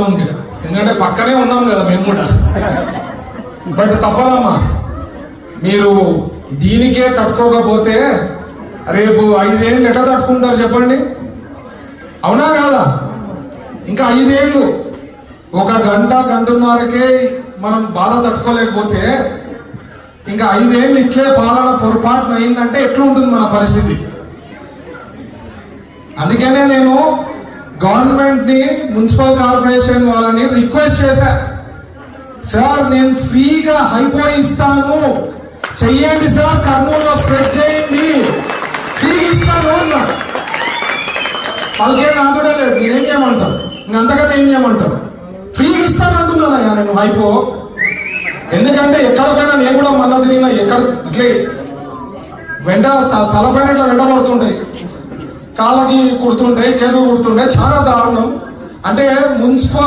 ఉంది ఎందుకంటే పక్కనే ఉన్నాం కదా మేము కూడా. బట్ తప్పదమ్మా, మీరు దీనికే తట్టుకోకపోతే రేపు 5 ఏళ్ళు ఎట్లా తట్టుకుంటారు చెప్పండి? అవునా కాదా? ఇంకా 5 ఏళ్ళు 1 గంట గంటన్నరకే మనం బాధ తట్టుకోలేకపోతే ఇంకా 5 ఏళ్ళు ఇట్లే పాలన పొరపాటున అయిందంటే ఎట్లుంటుంది మన పరిస్థితి? అందుకనే నేను గవర్నమెంట్ ని, మున్సిపల్ కార్పొరేషన్ వాళ్ళని రిక్వెస్ట్ చేశా, సార్ నేను ఫ్రీగా హైపో ఇస్తాను, చెయ్యండి సార్, కర్నూలులో స్ప్రెడ్ చేయండి, ఫ్రీగా ఇస్తాను అన్నాడు. వాళ్ళకే నాదుడే లేదు, నేనేం చేయమంటారు? నేను అంతకన్నా ఏం చేయమంటారు? ఫ్రీగా ఇస్తాను అంటున్నానయ్యా నేను హైపో. ఎందుకంటే ఎక్కడికైనా నేను కూడా మొన్న తిరిగినా, ఎక్కడ ఇట్లే తలపైన ఇట్లా వెంటబడుతుంటాయి, కాళ్ళకి కుడుతుంటాయి, చేతులు కుడుతుంటాయి, చాలా దారుణం. అంటే మున్సిపల్